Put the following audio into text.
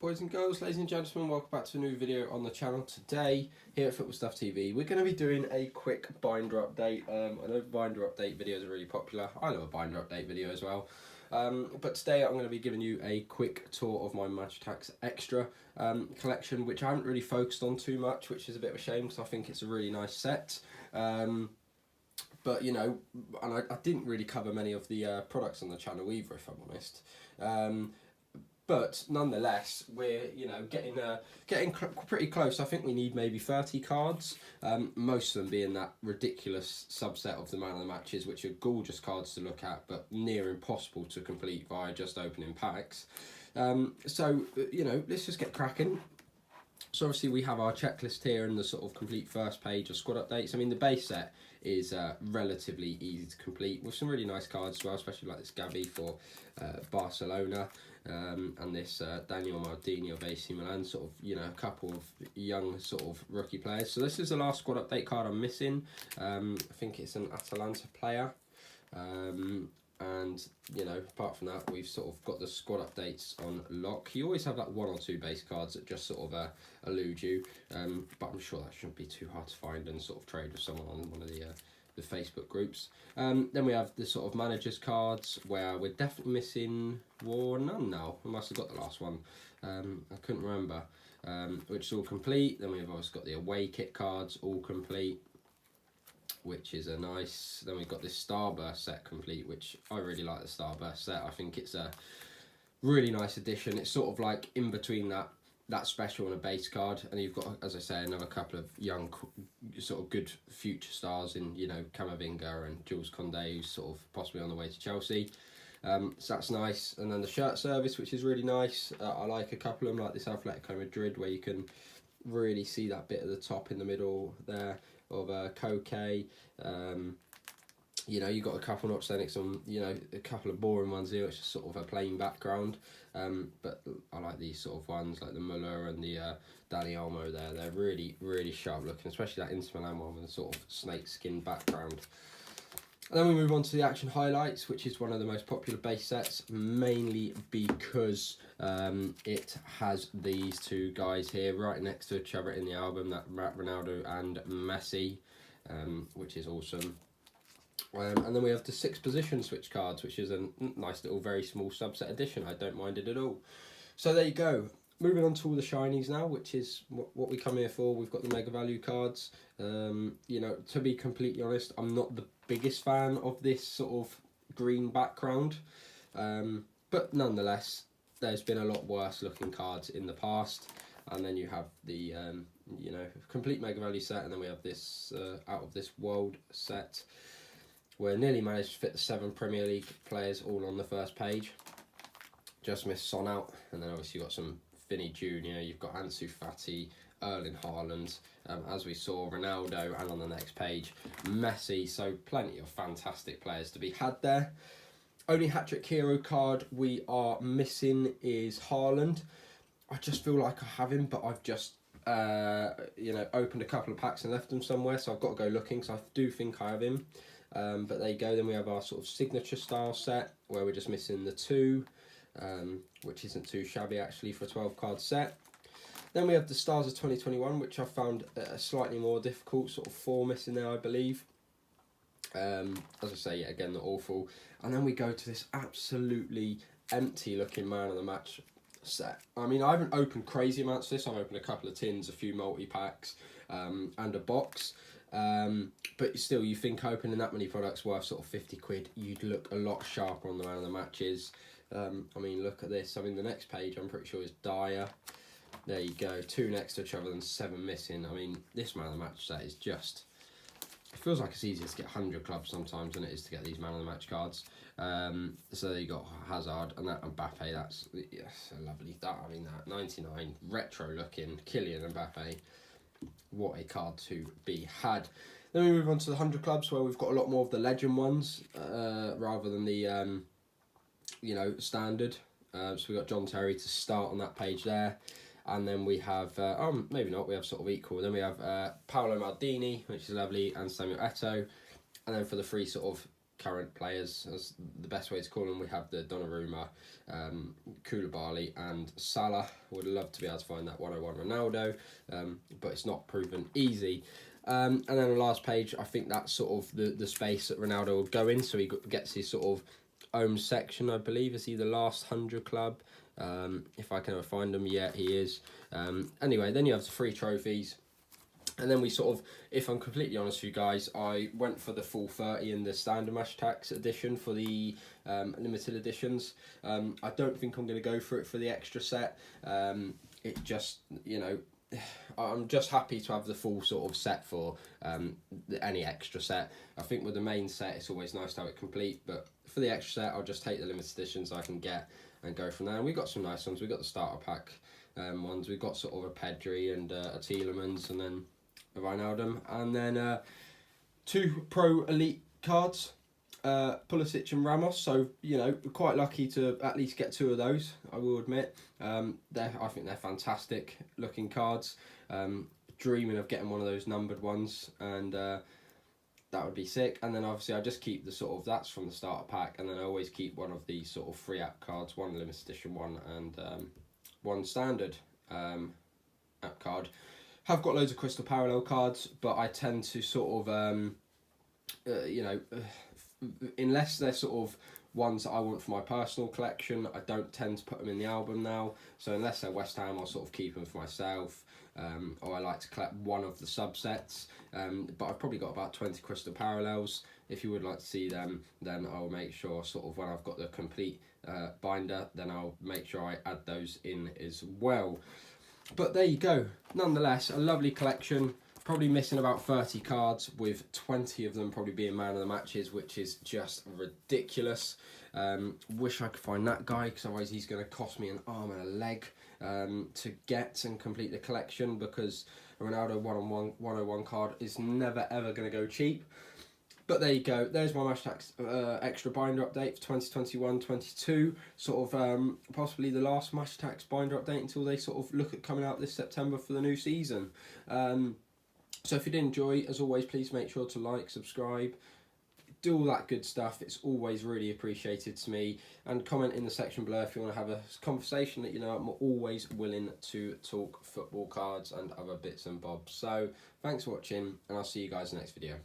Boys and girls, ladies and gentlemen, welcome back to a new video on the channel. Today, here at FootballStuffTV, we're going to be doing a quick binder update. I know binder update videos are really popular. I love a binder update video as well. But today I'm going to be giving you a quick tour of my Match Attax Extra collection, which I haven't really focused on too much, which is a bit of a shame because I think it's a really nice set. But, you know, and I didn't really cover many of the products on the channel either, if I'm honest. But nonetheless, we're getting pretty close. I think we need maybe 30 cards. Most of them being that ridiculous subset of the man of the matches, which are gorgeous cards to look at, but near impossible to complete via just opening packs. So let's just get cracking. So obviously we have our checklist here and the sort of complete first page of squad updates. I mean, the base set is relatively easy to complete with some really nice cards as well, especially like this Gavi for Barcelona and this Daniel Maldini of AC Milan, sort of, a couple of young sort of rookie players. So this is the last squad update card I'm missing. I think it's an Atalanta player. And apart from that, we've sort of got the squad updates on lock. You always have that one or two base cards that just sort of elude you, but I'm sure that shouldn't be too hard to find and sort of trade with someone on one of the Facebook groups. Then we have the sort of managers cards where we're definitely missing none now. We must have got the last one. I couldn't remember. Which is all complete. Then we've also got the away kit cards all complete, which is a nice. Then we've got this Starburst set complete, which I really like the Starburst set. I think it's a really nice addition. It's sort of like in between that special and a base card, and you've got, as I say, another couple of young sort of good future stars in Camavinga and Jules Koundé, who's sort of possibly on the way to Chelsea. So that's nice. And then the shirt service, which is really nice. I like a couple of them, like this Atletico Madrid, where you can really see that bit at the top in the middle there of Koke. You've got a couple not standing some, a couple of boring ones here, which is sort of a plain background. But I like these sort of ones, like the Muller and the Dani Olmo there. They're really, really sharp looking, especially that Inter Milan one with a sort of snake skin background. And then we move on to the action highlights, which is one of the most popular base sets, mainly because it has these two guys here right next to each other in the album, that Ronaldo and Messi, which is awesome. And then we have the 6 position switch cards, which is a nice little very small subset edition. I don't mind it at all. So there you go. Moving on to all the shinies now, which is what we come here for. We've got the mega value cards. To be completely honest, I'm not the biggest fan of this sort of green background. But nonetheless, there's been a lot worse looking cards in the past. And then you have the, complete mega value set. And then we have this out of this world set, where nearly managed to fit the 7 Premier League players all on the first page. Just missed Son out. And then obviously you've got some Vinny Jr., you've got Ansu Fati, Erling Haaland, as we saw, Ronaldo, and on the next page, Messi. So plenty of fantastic players to be had there. Only hat-trick hero card we are missing is Haaland. I just feel like I have him, but I've just opened a couple of packs and left them somewhere, so I've got to go looking, so I do think I have him. But there you go. Then we have our sort of signature style set where we're just missing the 2, which isn't too shabby actually for a 12 card set. Then we have the Stars of 2021, which I found a slightly more difficult, sort of 4 missing there, I believe. As I say, yeah, again, not awful. And then we go to this absolutely empty looking man of the match set. I mean, I haven't opened crazy amounts of this. I've opened a couple of tins, a few multi-packs, and a box. But still, you think opening that many products worth sort of 50 quid, you'd look a lot sharper on the man of the matches. I mean, look at this. I mean, the next page, I'm pretty sure is Dyer. There you go, 2 next to each other and 7 missing. I mean, this man of the match set is just... It feels like it's easier to get 100 clubs sometimes than it is to get these man of the match cards. So there you got Hazard and that Mbappe. That's a lovely... I mean, that 99 retro looking Kylian Mbappe. What a card to be had. Then we move on to the 100 clubs, where we've got a lot more of the legend ones rather than the standard. So we've got John Terry to start on that page there. And then we have, maybe not, we have sort of equal. Then we have Paolo Maldini, which is lovely, and Samuel Eto'o. And then for the 3 sort of current players, as the best way to call them. We have the Donnarumma, Koulibaly and Salah. Would love to be able to find that 101 Ronaldo, but it's not proven easy. And then the last page, I think that's sort of the space that Ronaldo will go in, so he gets his sort of own section, I believe. Is he the last 100 club? If I can ever find them, yeah, he is. Anyway, then you have the free trophies. And then we sort of, if I'm completely honest with you guys, I went for the full 30 in the standard Match Attax edition for the limited editions. I don't think I'm going to go for it for the extra set. It just, you know, I'm just happy to have the full sort of set for any extra set. I think with the main set, it's always nice to have it complete, but for the extra set, I'll just take the limited editions I can get and go from there. And we've got some nice ones. We've got the starter pack ones. We've got sort of a Pedri and a Tielemans, and then a Wijnaldum, and then 2 Pro Elite cards, Pulisic and Ramos. So, you know, we're quite lucky to at least get 2 of those, I will admit. I think they're fantastic looking cards. Dreaming of getting one of those numbered ones, and that would be sick. And then obviously I just keep the sort of, that's from the starter pack, and then I always keep one of these sort of free app cards, one limited edition one and one standard app card. Have got loads of crystal parallel cards, but I tend to sort of you know, unless they're sort of ones that I want for my personal collection, I don't tend to put them in the album now. So unless they're West Ham, I'll sort of keep them for myself, or I like to collect one of the subsets. But I've probably got about 20 crystal parallels. If you would like to see them, then I'll make sure sort of when I've got the complete binder, then I'll make sure I add those in as well. But there you go. Nonetheless, a lovely collection. Probably missing about 30 cards, with 20 of them probably being man of the matches, which is just ridiculous. Wish I could find that guy, because otherwise he's going to cost me an arm and a leg to get and complete the collection, because a Ronaldo 101 card is never ever going to go cheap. But there you go. There's my Match Attax Extra binder update for 2021-22. Sort of possibly the last Match Attax binder update until they sort of look at coming out this September for the new season. So if you did enjoy, as always, please make sure to like, subscribe, do all that good stuff. It's always really appreciated to me. And comment in the section below if you want to have a conversation. That, you know, I'm always willing to talk football cards and other bits and bobs. So thanks for watching, and I'll see you guys in the next video.